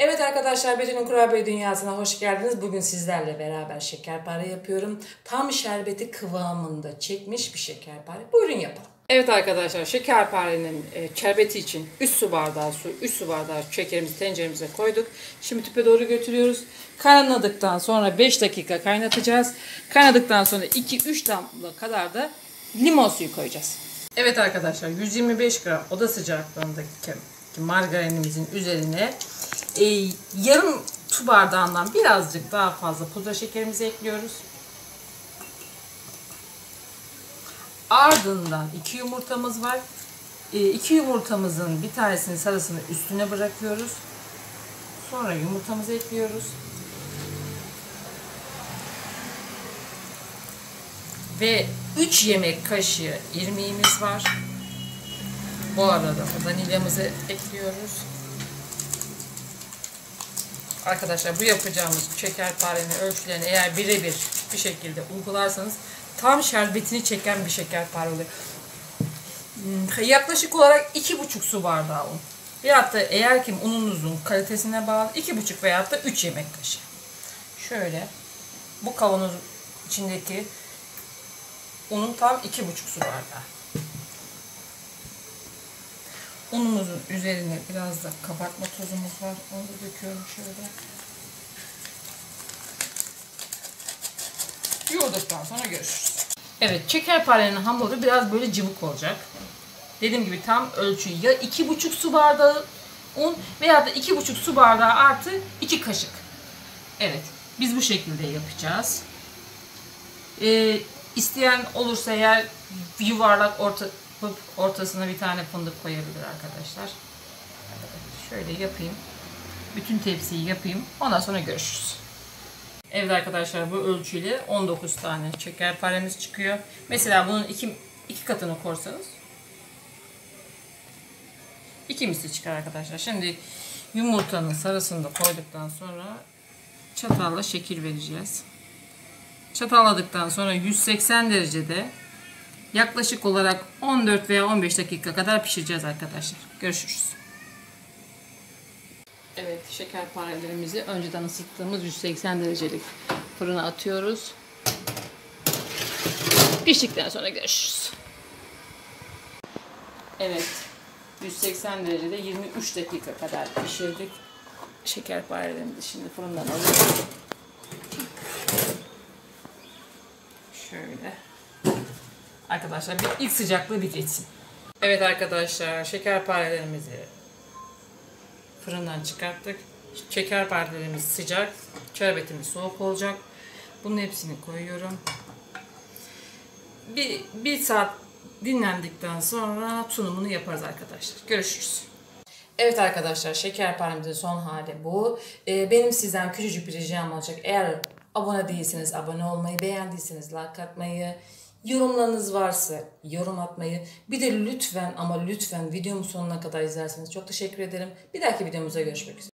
Evet arkadaşlar, Betül'ün kurabiye dünyasına hoş geldiniz. Bugün sizlerle beraber şekerpare yapıyorum. Tam şerbeti kıvamında çekmiş bir şekerpare. Buyurun yapalım. Evet arkadaşlar, şekerparenin şerbeti için 3 su bardağı su, 3 su bardağı şekerimizi tenceremize koyduk. Şimdi tüpe doğru götürüyoruz. Kaynadıktan sonra 5 dakika kaynatacağız. Kaynadıktan sonra 2-3 damla kadar da limon suyu koyacağız. Evet arkadaşlar, 125 gram oda sıcaklığındaki margarinimizin üzerine yarım su bardağından birazcık daha fazla pudra şekerimizi ekliyoruz. Ardından 2 yumurtamız var. 2 yumurtamızın bir tanesinin sarısını üstüne bırakıyoruz. Sonra yumurtamızı ekliyoruz. Ve 3 yemek kaşığı irmiğimiz var. Bu arada vanilyamızı ekliyoruz. Arkadaşlar, bu yapacağımız şekerparenin ölçülerini eğer birebir bir şekilde uygularsanız tam şerbetini çeken bir şekerpare oluyor. Yaklaşık olarak 2,5 su bardağı un. Veyahut da eğer ki ununuzun kalitesine bağlı 2,5 veyahut da 3 yemek kaşığı. Şöyle bu kavanoz içindeki unun tam 2,5 su bardağı. Unumuzun üzerine biraz da kabartma tozumuz var. Onu da döküyorum şöyle. Yoğurduktan sonra görüşürüz. Evet, şekerparenin hamuru biraz böyle cıvık olacak. Dediğim gibi tam ölçüyü ya 2,5 su bardağı un veya da 2,5 su bardağı artı 2 kaşık. Evet, biz bu şekilde yapacağız. İsteyen olursa eğer yuvarlak ortasına bir tane fındık koyabilir arkadaşlar. Şöyle yapayım. Bütün tepsiyi yapayım. Ondan sonra görüşürüz. Evet arkadaşlar, bu ölçüyle 19 tane şekerparemiz çıkıyor. Mesela bunun iki katını korsanız 2 misli çıkar arkadaşlar. Şimdi yumurtanın sarısını da koyduktan sonra çatalla şekil vereceğiz. Çatalladıktan sonra 180 derecede yaklaşık olarak 14 veya 15 dakika kadar pişireceğiz arkadaşlar. Görüşürüz. Evet, şekerparelerimizi önceden ısıttığımız 180 derecelik fırına atıyoruz. Piştikten sonra görüşürüz. Evet, 180 derecede 23 dakika kadar pişirdik. Şekerparelerimizi şimdi fırından alıyorum. Şöyle. Arkadaşlar, ilk sıcaklığı bir geçsin. Evet arkadaşlar, şekerparelerimizi fırından çıkarttık. Şekerparelerimiz sıcak, şerbetimiz soğuk olacak. Bunun hepsini koyuyorum. Bir saat dinlendikten sonra sunumunu yaparız arkadaşlar. Görüşürüz. Evet arkadaşlar, şekerparemizin son hali bu. Benim sizden küçücük bir ricam olacak. Eğer abone değilseniz abone olmayı, beğendiyseniz like atmayı, yorumlarınız varsa yorum atmayı, bir de lütfen ama lütfen videomu sonuna kadar izlerseniz çok teşekkür ederim. Bir dahaki videomuzda görüşmek üzere.